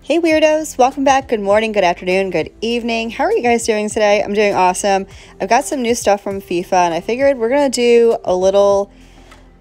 Hey weirdos, welcome back. Good morning, good afternoon, good evening. How are you guys doing today? I'm doing awesome. I've got some new stuff from FIFA and I figured we're gonna do a little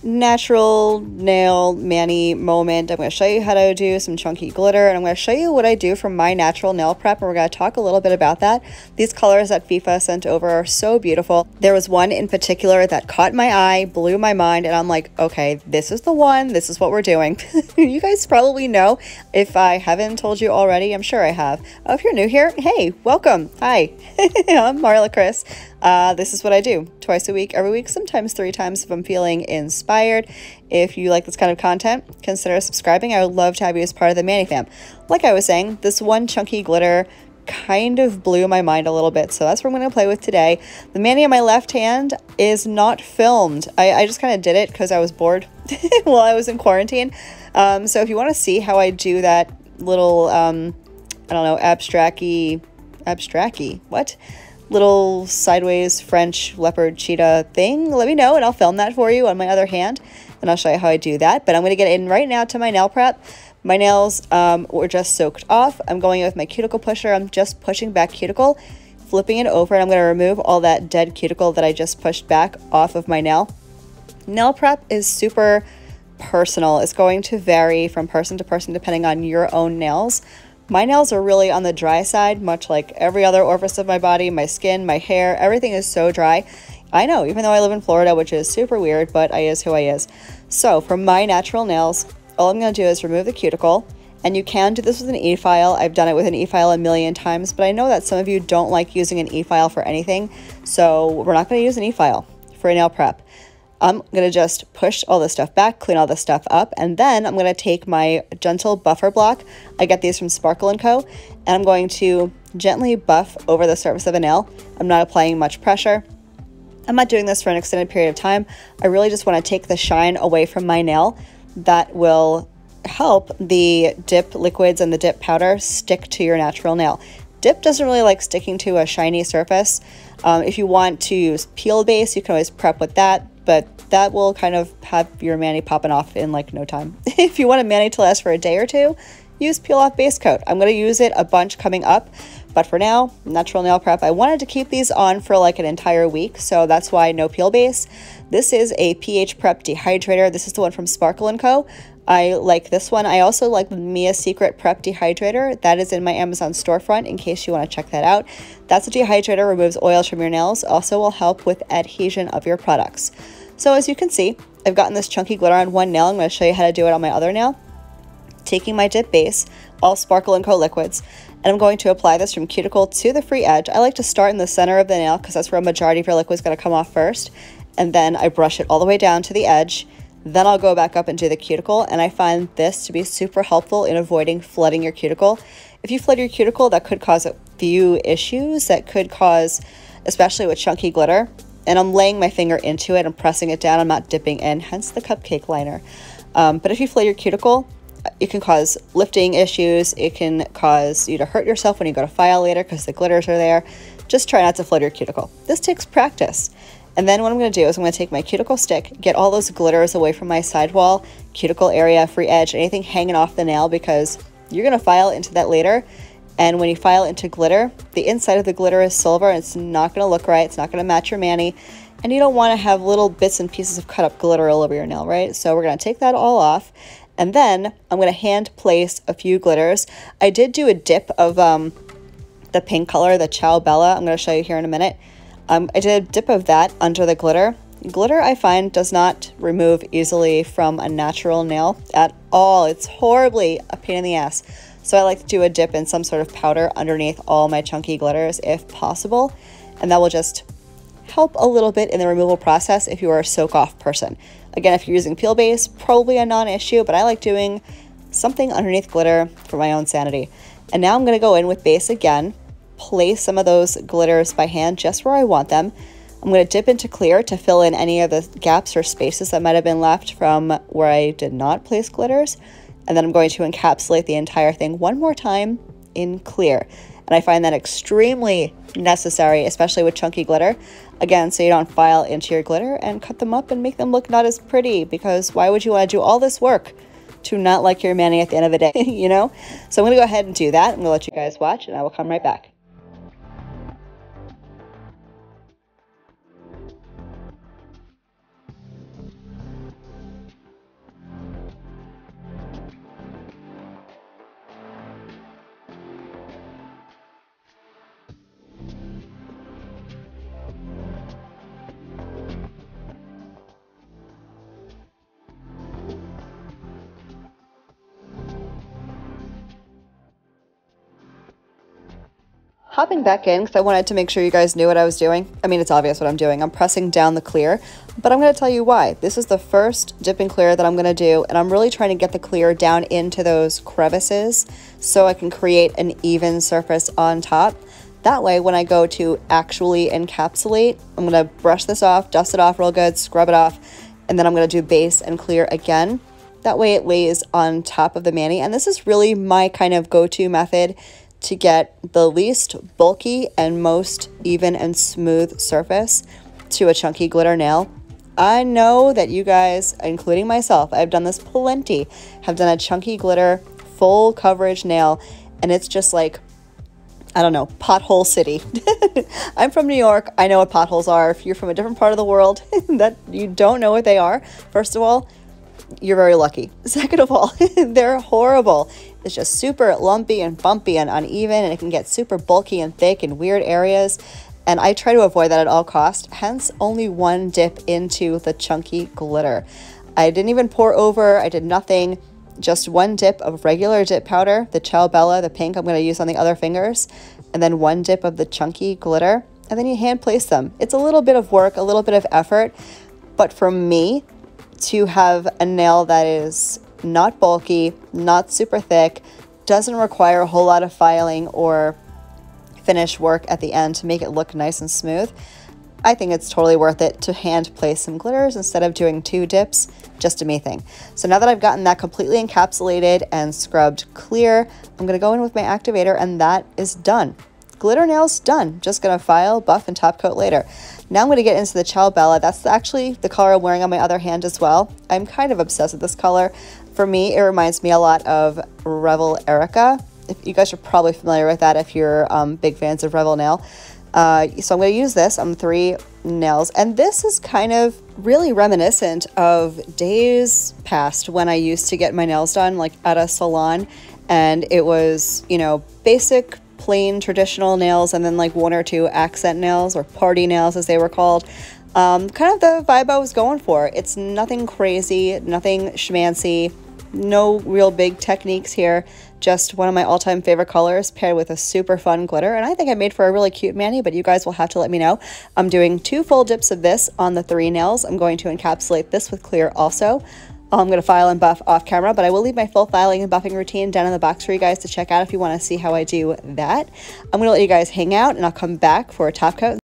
natural nail mani moment. I'm going to show you how to do some chunky glitter, and I'm going to show you what I do for my natural nail prep, and we're going to talk a little bit about that. These colors that FIFA sent over are so beautiful. There was one in particular that caught my eye, blew my mind, and I'm like, okay, this is the one. This is what we're doing. You guys probably know. If I haven't told you already, I'm sure I have. Oh, if you're new here, hey, welcome. Hi, I'm Marlakris. This is what I do twice a week, every week, sometimes 3 times if I'm feeling inspired. If you like this kind of content, consider subscribing. I would love to have you as part of the Mani fam. Like I was saying, this one chunky glitter kind of blew my mind a little bit, so that's what I'm going to play with today. The Mani on my left hand is not filmed. I just kind of did it because I was bored while I was in quarantine. So if you want to see how I do that little, I don't know, abstract-y, what? Little sideways French leopard cheetah thing, let me know and I'll film that for you on my other hand and I'll show you how I do that. But I'm going to get in right now to my nail prep. My nails were just soaked off. I'm going in with my cuticle pusher. I'm just pushing back cuticle, flipping it over, and I'm going to remove all that dead cuticle that I just pushed back off of my nail. Nail prep is super personal. It's going to vary from person to person depending on your own nails. My nails are really on the dry side, much like every other orifice of my body, my skin, my hair, everything is so dry. I know, even though I live in Florida, which is super weird, but I is who I is. So for my natural nails, all I'm going to do is remove the cuticle, and you can do this with an e-file. I've done it with an e-file a million times, but I know that some of you don't like using an e-file for anything, so we're not going to use an e-file for a nail prep. I'm going to just push all this stuff back, clean all this stuff up, and then I'm going to take my gentle buffer block. I get these from Sparkle & Co. And I'm going to gently buff over the surface of a nail. I'm not applying much pressure. I'm not doing this for an extended period of time. I really just want to take the shine away from my nail. That will help the dip liquids and the dip powder stick to your natural nail. Dip doesn't really like sticking to a shiny surface. If you want to use peel base, you can always prep with that. But that will kind of have your mani popping off in like no time. If you want a mani to last for a day or two, use peel off base coat. I'm going to use it a bunch coming up, but for now, natural nail prep. I wanted to keep these on for like an entire week, so that's why no peel base. This is a pH Prep dehydrator. This is the one from Sparkle & Co. I like this one. I also like the Mia Secret Prep dehydrator. That is in my Amazon storefront in case you want to check that out. That's a dehydrator, removes oils from your nails, also will help with adhesion of your products. So as you can see, I've gotten this chunky glitter on one nail. I'm going to show you how to do it on my other nail. Taking my dip base, all Sparkle & Co. liquids, and I'm going to apply this from cuticle to the free edge. I like to start in the center of the nail because that's where a majority of your liquid is going to come off first. And then I brush it all the way down to the edge. Then I'll go back up and do the cuticle, and I find this to be super helpful in avoiding flooding your cuticle. If you flood your cuticle, that could cause a few issues. That could cause, especially with chunky glitter, and I'm laying my finger into it and pressing it down. I'm not dipping in, hence the cupcake liner. But if you flood your cuticle, it can cause lifting issues. It can cause you to hurt yourself when you go to file later because the glitters are there. Just try not to flood your cuticle. This takes practice. And then what I'm going to do is I'm going to take my cuticle stick, get all those glitters away from my sidewall, cuticle area, free edge, anything hanging off the nail, because you're going to file into that later. And when you file into glitter, the inside of the glitter is silver. And it's not going to look right. It's not going to match your mani. And you don't want to have little bits and pieces of cut up glitter all over your nail, right? So we're going to take that all off. And then I'm going to hand place a few glitters. I did do a dip of the pink color, the Ciao Bella. I'm going to show you here in a minute. I did a dip of that under the glitter. Glitter, I find, does not remove easily from a natural nail at all. It's horribly a pain in the ass. So I like to do a dip in some sort of powder underneath all my chunky glitters if possible. And that will just help a little bit in the removal process if you are a soak-off person. Again, if you're using peel base, probably a non-issue, but I like doing something underneath glitter for my own sanity. And now I'm going to go in with base again, place some of those glitters by hand just where I want them. I'm going to dip into clear to fill in any of the gaps or spaces that might have been left from where I did not place glitters. And then I'm going to encapsulate the entire thing one more time in clear. And I find that extremely necessary, especially with chunky glitter. Again, so you don't file into your glitter and cut them up and make them look not as pretty, because why would you want to do all this work to not like your mani at the end of the day, you know? So I'm gonna go ahead and do that. I'm gonna let you guys watch and I will come right back. Hopping back in because I wanted to make sure you guys knew what I was doing. I mean, it's obvious what I'm doing. I'm pressing down the clear, but I'm going to tell you why. This is the first dip and clear that I'm going to do, and I'm really trying to get the clear down into those crevices so I can create an even surface on top. That way, when I go to actually encapsulate, I'm going to brush this off, dust it off real good, scrub it off, and then I'm going to do base and clear again. That way it lays on top of the mani, and this is really my kind of go-to method to get the least bulky and most even and smooth surface to a chunky glitter nail. I know that you guys, including myself, I've done this plenty, have done a chunky glitter full coverage nail, and it's just like, I don't know, pothole city. I'm from New York. I know what potholes are. If you're from a different part of the world that you don't know what they are, first of all, you're very lucky. Second of all, they're horrible. It's just super lumpy and bumpy and uneven, and it can get super bulky and thick in weird areas. And I try to avoid that at all costs, hence only one dip into the chunky glitter. I didn't even pour over, I did nothing, just one dip of regular dip powder, the Ciao Bella, the pink I'm going to use on the other fingers, and then one dip of the chunky glitter, and then you hand place them. It's a little bit of work, a little bit of effort, but for me, to have a nail that is not bulky, not super thick, doesn't require a whole lot of filing or finish work at the end to make it look nice and smooth, I think it's totally worth it to hand place some glitters instead of doing two dips. Just a me thing. So now that I've gotten that completely encapsulated and scrubbed clear, I'm going to go in with my activator and that is done. Glitter nails done. Just going to file, buff, and top coat later. Now I'm going to get into the Ciao Bella. That's actually the color I'm wearing on my other hand as well. I'm kind of obsessed with this color. For me, it reminds me a lot of Revel Erica. If you guys are probably familiar with that if you're big fans of Revel Nail. So I'm going to use this on 3 nails. And this is kind of really reminiscent of days past when I used to get my nails done like at a salon. And it was, you know, basic plain traditional nails and then like 1 or 2 accent nails or party nails as they were called. Kind of the vibe I was going for. It's nothing crazy, nothing schmancy, no real big techniques here. Just one of my all-time favorite colors paired with a super fun glitter. And I think I made for a really cute mani, but you guys will have to let me know. I'm doing 2 full dips of this on the 3 nails. I'm going to encapsulate this with clear also. I'm going to file and buff off camera, but I will leave my full filing and buffing routine down in the box for you guys to check out if you want to see how I do that. I'm going to let you guys hang out and I'll come back for a top coat.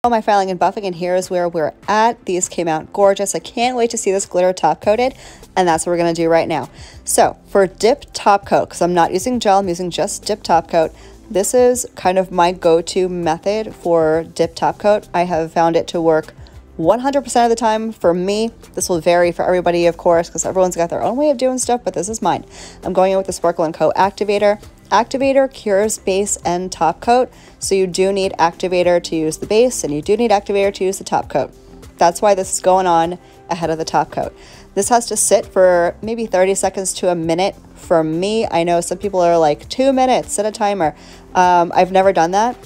My filing and buffing, and here's where we're at. These came out gorgeous. I can't wait to see this glitter top coated, and that's what we're gonna do right now. So for dip top coat, because I'm not using gel, I'm using just dip top coat. This is kind of my go-to method for dip top coat. I have found it to work 100% of the time for me. This will vary for everybody, of course, because everyone's got their own way of doing stuff, but this is mine. I'm going in with the Sparkle & Co. Activator. Activator cures base and top coat, so you do need activator to use the base, and you do need activator to use the top coat. That's why this is going on ahead of the top coat. This has to sit for maybe 30 seconds to a minute. For me, I know some people are like 2 minutes, set a timer. I've never done that.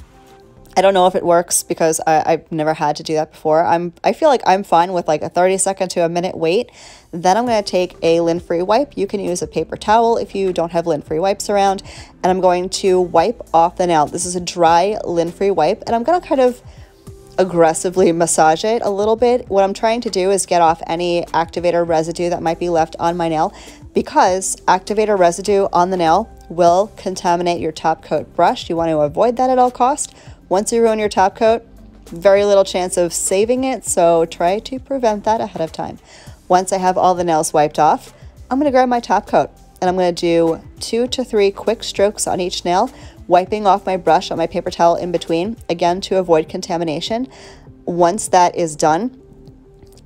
I don't know if it works because I've never had to do that before. I feel like I'm fine with like a 30-second to a minute wait. Then I'm going to take a lint-free wipe. You can use a paper towel if you don't have lint-free wipes around. And I'm going to wipe off the nail. This is a dry lint-free wipe, and I'm going to kind of aggressively massage it a little bit. What I'm trying to do is get off any activator residue that might be left on my nail, because activator residue on the nail will contaminate your top coat brush. You want to avoid that at all costs. Once you ruin your top coat, very little chance of saving it, so try to prevent that ahead of time. Once I have all the nails wiped off, I'm going to grab my top coat, and I'm going to do 2 to 3 quick strokes on each nail, wiping off my brush on my paper towel in between, again to avoid contamination. Once that is done,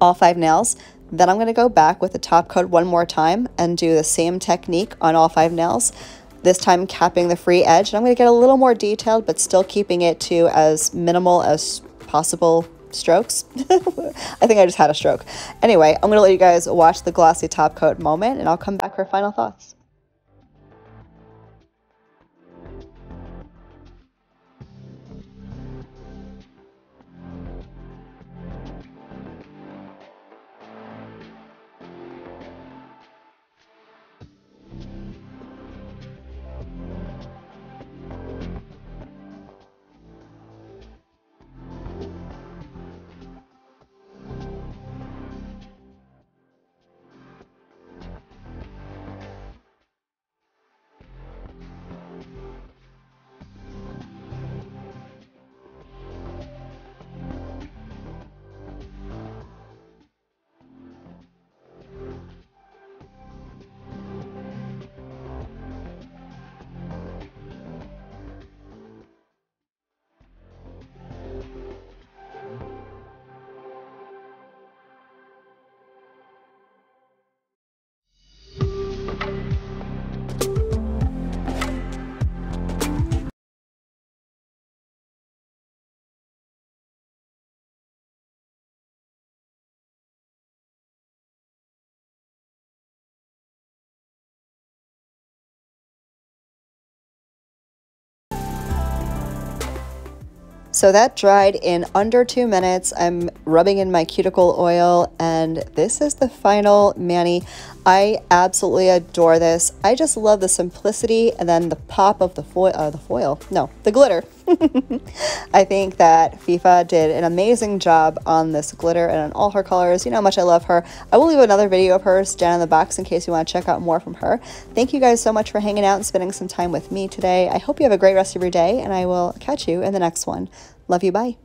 all 5 nails, then I'm going to go back with the top coat one more time and do the same technique on all 5 nails. This time capping the free edge, and I'm going to get a little more detailed, but still keeping it to as minimal as possible strokes. I think I just had a stroke. Anyway, I'm going to let you guys watch the glossy top coat moment, and I'll come back for final thoughts. So that dried in under 2 minutes. I'm rubbing in my cuticle oil, and this is the final mani. I absolutely adore this. I just love the simplicity and then the pop of the the glitter. I think that FIFA did an amazing job on this glitter and on all her colors. You know how much I love her. I will leave another video of hers down in the box in case you want to check out more from her. Thank you guys so much for hanging out and spending some time with me today. I hope you have a great rest of your day, and I will catch you in the next one. Love you, bye.